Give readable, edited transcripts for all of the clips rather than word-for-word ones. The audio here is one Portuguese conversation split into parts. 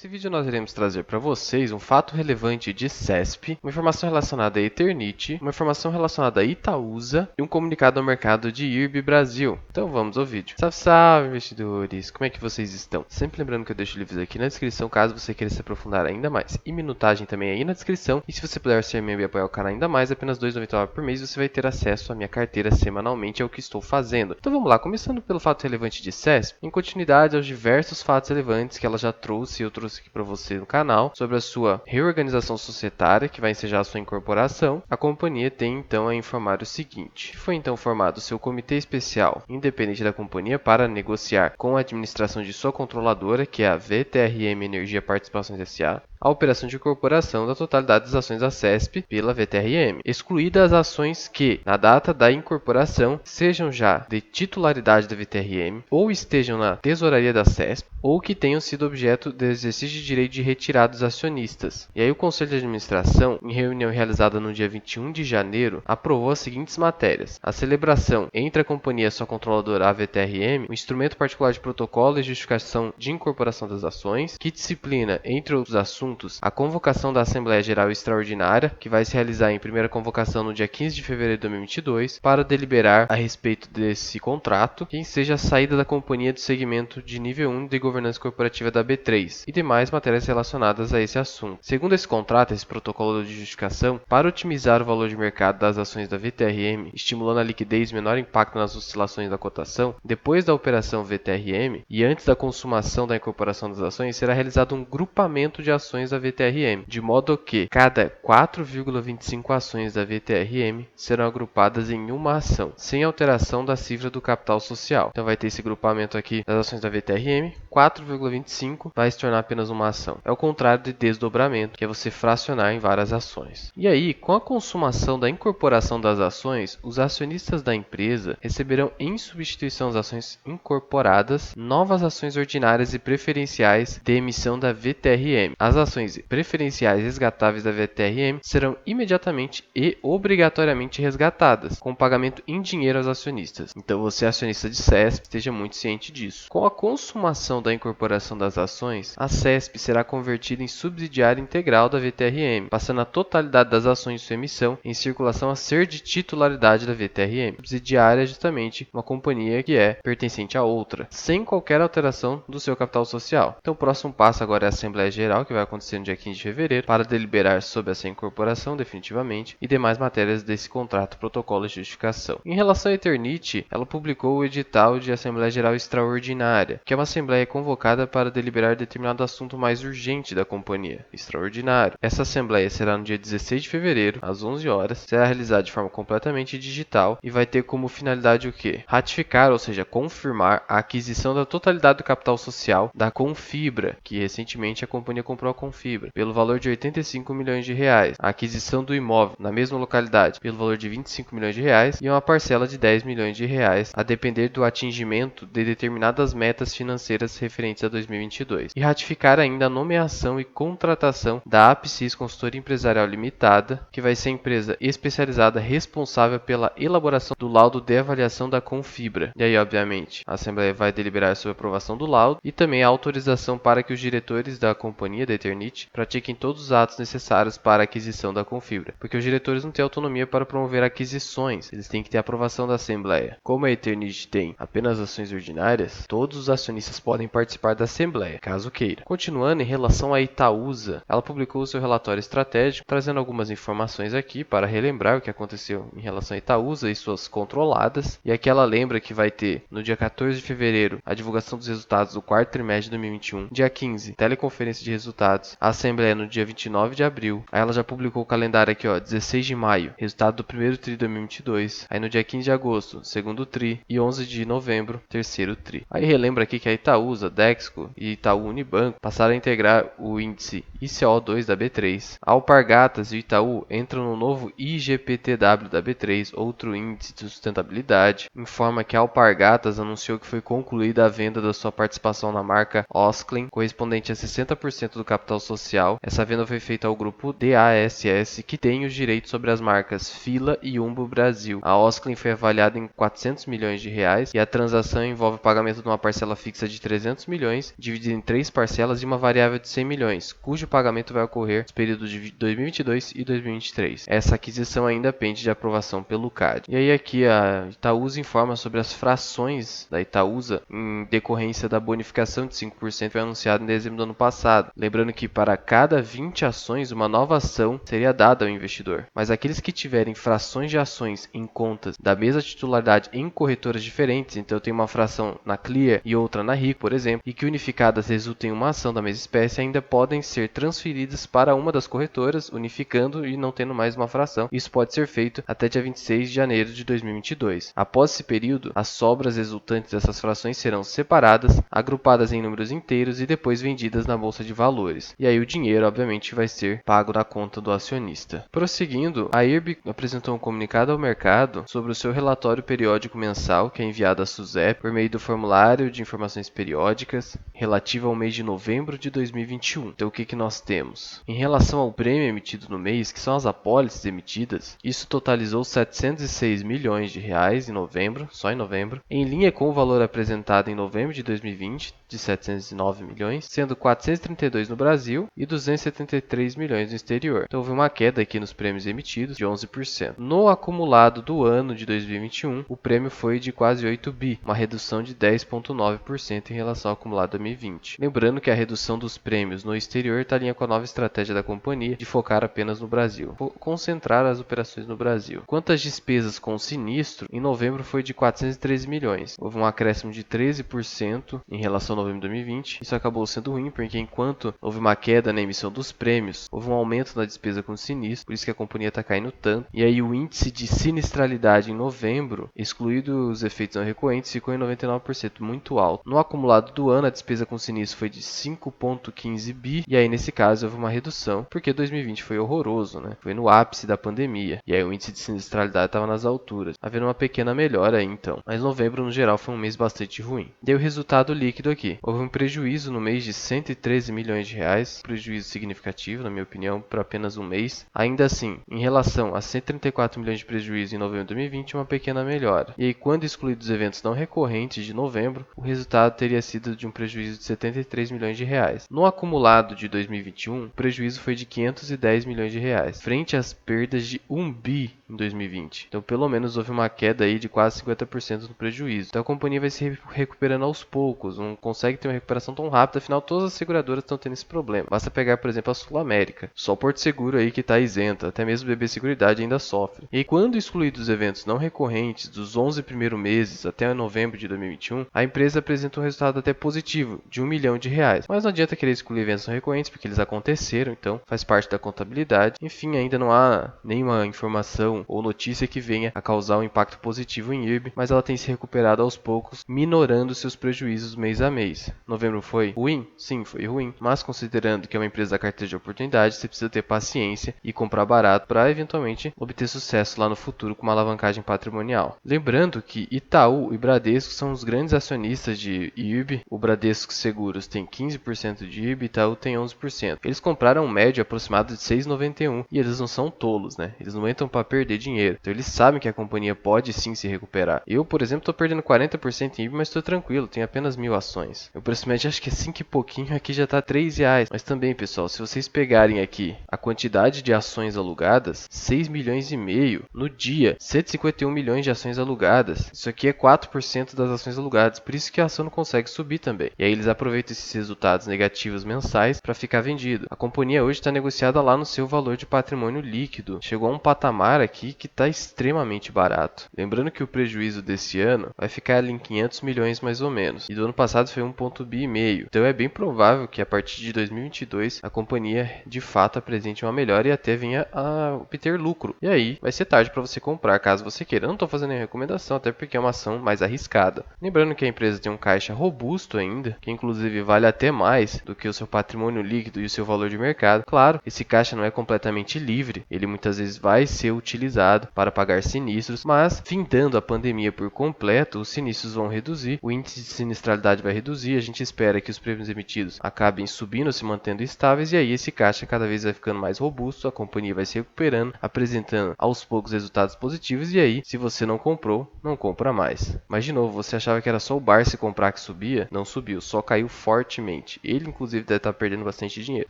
Nesse vídeo nós iremos trazer para vocês um fato relevante de CESP, uma informação relacionada a Eternit, uma informação relacionada a Itaúsa e um comunicado ao mercado de IRB Brasil. Então vamos ao vídeo. Salve, salve investidores! Como é que vocês estão? Sempre lembrando que eu deixo livros aqui na descrição caso você queira se aprofundar ainda mais. E minutagem também aí na descrição. E se você puder ser membro e apoiar o canal ainda mais, apenas R$ 2,99 por mês você vai ter acesso à minha carteira semanalmente, é o que estou fazendo. Então vamos lá, começando pelo fato relevante de CESP, em continuidade aos diversos fatos relevantes que ela já trouxe e eu trouxe aqui para você no canal, sobre a sua reorganização societária, que vai ensejar a sua incorporação, a companhia tem então a informar o seguinte: foi então formado seu comitê especial, independente da companhia, para negociar com a administração de sua controladora, que é a VTRM Energia Participações S.A., a operação de incorporação da totalidade das ações da CESP pela VTRM, excluídas as ações que, na data da incorporação, sejam já de titularidade da VTRM, ou estejam na tesouraria da CESP, ou que tenham sido objeto de exercício de direito de retirada dos acionistas. E aí o Conselho de Administração, em reunião realizada no dia 21 de janeiro, aprovou as seguintes matérias: a celebração entre a companhia e sua controladora, a VTRM, um instrumento particular de protocolo e justificação de incorporação das ações, que disciplina, entre outros assuntos, a convocação da Assembleia Geral Extraordinária, que vai se realizar em primeira convocação no dia 15 de fevereiro de 2022, para deliberar a respeito desse contrato, quem seja a saída da companhia do segmento de nível 1 de governança corporativa da B3 e demais matérias relacionadas a esse assunto. Segundo esse contrato, esse protocolo de justificação, para otimizar o valor de mercado das ações da VTRM, estimulando a liquidez e menor impacto nas oscilações da cotação, depois da operação VTRM e antes da consumação da incorporação das ações, será realizado um grupamento de ações da VTRM, de modo que cada 4,25 ações da VTRM serão agrupadas em uma ação, sem alteração da cifra do capital social. Então vai ter esse grupamento aqui das ações da VTRM, 4,25 vai se tornar apenas uma ação. É o contrário de desdobramento, que é você fracionar em várias ações. E aí, com a consumação da incorporação das ações, os acionistas da empresa receberão em substituição às ações incorporadas novas ações ordinárias e preferenciais de emissão da VTRM. As ações preferenciais resgatáveis da VTRM serão imediatamente e obrigatoriamente resgatadas, com pagamento em dinheiro aos acionistas. Então você, acionista de CESP, esteja muito ciente disso. Com a consumação da incorporação das ações, a CESP será convertida em subsidiária integral da VTRM, passando a totalidade das ações de sua emissão em circulação a ser de titularidade da VTRM. Subsidiária é justamente uma companhia que é pertencente a outra, sem qualquer alteração do seu capital social. Então o próximo passo agora é a Assembleia Geral, que vai acontecer no dia 15 de fevereiro, para deliberar sobre essa incorporação definitivamente e demais matérias desse contrato, protocolo e justificação. Em relação à Eternit, ela publicou o edital de Assembleia Geral Extraordinária, que é uma assembleia convocada para deliberar determinado assunto mais urgente da companhia, extraordinário. Essa assembleia será no dia 16 de fevereiro, às 11 horas, será realizada de forma completamente digital e vai ter como finalidade o quê? Ratificar, ou seja, confirmar a aquisição da totalidade do capital social da Confibra, que recentemente a companhia comprou a Confibra, pelo valor de 85 milhões de reais, a aquisição do imóvel na mesma localidade pelo valor de 25 milhões de reais e uma parcela de 10 milhões de reais, a depender do atingimento de determinadas metas financeiras referentes a 2022. E ratificar ainda a nomeação e contratação da Apsis Consultoria Empresarial Limitada, que vai ser a empresa especializada responsável pela elaboração do laudo de avaliação da Confibra. E aí, obviamente, a Assembleia vai deliberar sobre a aprovação do laudo e também a autorização para que os diretores da companhia da Eternit pratiquem todos os atos necessários para a aquisição da Confibra, porque os diretores não têm autonomia para promover aquisições, eles têm que ter a aprovação da Assembleia. Como a Eternit tem apenas ações ordinárias, todos os acionistas podem participar da Assembleia, caso queira. Continuando, em relação à Itaúsa, ela publicou seu relatório estratégico, trazendo algumas informações aqui para relembrar o que aconteceu em relação à Itaúsa e suas controladas. E aqui ela lembra que vai ter, no dia 14 de fevereiro, a divulgação dos resultados do quarto trimestre de 2021, dia 15, teleconferência de resultados, a Assembleia no dia 29 de abril, aí ela já publicou o calendário aqui, ó, 16 de maio, resultado do primeiro TRI de 2022, aí no dia 15 de agosto, segundo TRI, e 11 de novembro, terceiro TRI. Aí relembra aqui que a Itaúsa, Dexco e Itaú Unibanco passaram a integrar o índice ICO2 da B3. A Alpargatas e o Itaú entram no novo IGPTW da B3, outro índice de sustentabilidade. Informa que a Alpargatas anunciou que foi concluída a venda da sua participação na marca Osklen, correspondente a 60% do capital capital social. Essa venda foi feita ao grupo DASS, que tem os direitos sobre as marcas Fila e Umbo Brasil. A Osklen foi avaliada em 400 milhões de reais e a transação envolve o pagamento de uma parcela fixa de 300 milhões, dividida em 3 parcelas de uma variável de 100 milhões, cujo pagamento vai ocorrer nos períodos de 2022 e 2023. Essa aquisição ainda pende de aprovação pelo CAD. E aí aqui a Itaúsa informa sobre as frações da Itaúsa em decorrência da bonificação de 5% que foi anunciada em dezembro do ano passado. Lembrando que para cada 20 ações, uma nova ação seria dada ao investidor. Mas aqueles que tiverem frações de ações em contas da mesma titularidade em corretoras diferentes, então eu tenho uma fração na Clear e outra na Rico, por exemplo, e que unificadas resultem em uma ação da mesma espécie, ainda podem ser transferidas para uma das corretoras, unificando e não tendo mais uma fração. Isso pode ser feito até dia 26 de janeiro de 2022. Após esse período, as sobras resultantes dessas frações serão separadas, agrupadas em números inteiros e depois vendidas na bolsa de valores. E aí o dinheiro, obviamente, vai ser pago na conta do acionista. Prosseguindo, a IRB apresentou um comunicado ao mercado sobre o seu relatório periódico mensal, que é enviado à SUSEP por meio do formulário de informações periódicas relativo ao mês de novembro de 2021. Então, o que nós temos? Em relação ao prêmio emitido no mês, que são as apólices emitidas, isso totalizou 706 milhões de reais em novembro, só em novembro, em linha com o valor apresentado em novembro de 2020, de 709 milhões, sendo 432 no Brasil e 273 milhões no exterior. Então, houve uma queda aqui nos prêmios emitidos de 11%. No acumulado do ano de 2021, o prêmio foi de quase 8 bi, uma redução de 10,9% em relação ao acumulado de 2020. Lembrando que a redução dos prêmios no exterior está em linha com a nova estratégia da companhia de focar apenas no Brasil, concentrar as operações no Brasil. Quanto às despesas com sinistro, em novembro foi de 413 milhões. Houve um acréscimo de 13% em relação ao novembro de 2020. Isso acabou sendo ruim, porque enquanto houve uma queda na emissão dos prêmios, houve um aumento na despesa com sinistro, por isso que a companhia está caindo tanto. E aí o índice de sinistralidade em novembro, excluído os efeitos não recorrentes, ficou em 99%, muito alto. No acumulado do ano, a despesa com sinistro foi de 5,15 bi, e aí nesse caso houve uma redução, porque 2020 foi horroroso, né? Foi no ápice da pandemia, e aí o índice de sinistralidade estava nas alturas, havendo uma pequena melhora aí então. Mas novembro no geral foi um mês bastante ruim. Deu o resultado líquido aqui. Houve um prejuízo no mês de 113 milhões de reais, prejuízo significativo, na minha opinião, para apenas um mês. Ainda assim, em relação a 134 milhões de prejuízo em novembro de 2020, uma pequena melhora. E aí, quando excluídos os eventos não recorrentes de novembro, o resultado teria sido de um prejuízo de 73 milhões de reais. No acumulado de 2021, o prejuízo foi de 510 milhões de reais, frente às perdas de 1 bi em 2020. Então, pelo menos houve uma queda aí de quase 50% no prejuízo. Então, a companhia vai se recuperando aos poucos, não consegue ter uma recuperação tão rápida, afinal todas as seguradoras estão tendo esse problema. Basta pegar, por exemplo, a Sul América. Só o Porto Seguro aí que está isenta, até mesmo o BB Seguridade ainda sofre. E quando excluídos os eventos não recorrentes dos 11 primeiros meses até novembro de 2021, a empresa apresenta um resultado até positivo, de 1 milhão de reais. Mas não adianta querer excluir eventos não recorrentes, porque eles aconteceram, então faz parte da contabilidade. Enfim, ainda não há nenhuma informação ou notícia que venha a causar um impacto positivo em IRB, mas ela tem se recuperado aos poucos, minorando seus prejuízos mês a mês. Novembro foi ruim? Sim, foi ruim, mas considerando que é uma empresa da carteira de oportunidade, você precisa ter paciência e comprar barato para eventualmente obter sucesso lá no futuro com uma alavancagem patrimonial. Lembrando que Itaú e Bradesco são os grandes acionistas de IRB. O Bradesco Seguros tem 15% de IRB, Itaú tem 11%. Eles compraram um médio aproximado de 6,91 e eles não são tolos, né? Eles não entram para perder dinheiro. Então eles sabem que a companhia pode sim se recuperar. Eu, por exemplo, estou perdendo 40% em IRB, mas estou tranquilo, tenho apenas 1.000 ações. O preço médio acho que é 5 e pouquinho, aqui já está R$3. Mas também, pessoal, se vocês pegarem aqui a quantidade de ações alugadas, 6 milhões e meio no dia, 151 milhões de ações alugadas. Isso aqui é 4% das ações alugadas, por isso que a ação não consegue subir também. E aí eles aproveitam esses resultados negativos mensais para ficar vendido. A companhia hoje está negociada lá no seu valor de patrimônio líquido. Chegou a um patamar aqui que está extremamente barato. Lembrando que o prejuízo desse ano vai ficar ali em 500 milhões mais ou menos. E do ano passado foi 1,5 bi. Então é bem provável que a partir de 2022 a companhia de fato apresente uma melhora e até venha a obter lucro. E aí vai ser tarde para você comprar caso você queira. Eu não estou fazendo nenhuma recomendação, até porque é uma ação mais arriscada. Lembrando que a empresa tem um caixa robusto ainda, que inclusive vale até mais do que o seu patrimônio líquido e o seu valor de mercado. Claro, esse caixa não é completamente livre, ele muitas vezes vai ser utilizado para pagar sinistros, mas findando a pandemia por completo, os sinistros vão reduzir, o índice de sinistralidade vai reduzir, a gente espera que os prêmios emitidos acabem subindo se mantendo estáveis e aí esse caixa cada vez vai ficando mais robusto, a companhia vai se recuperando, apresentando aos poucos resultados positivos e aí, se você não comprou, não compra mais. Mas de novo, você achava que era só o Barsi comprar que subia? Não subiu, só caiu fortemente. Ele inclusive deve estar perdendo bastante dinheiro.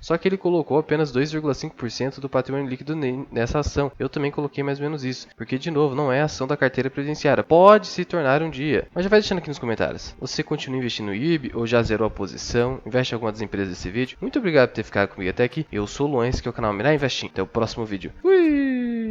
Só que ele colocou apenas 2,5% do patrimônio líquido nessa ação. Eu também coloquei mais ou menos isso, porque de novo, não é ação da carteira previdenciária. Pode se tornar um dia. Mas já vai deixando aqui nos comentários. Você continua investindo no IRB ou já zerou a posição? Investe em alguma das empresas desse vídeo? Muito obrigado por ter ficado comigo até aqui. Eu sou o Luan, esse aqui é o canal Mirar Investing. Até o próximo vídeo. Fui!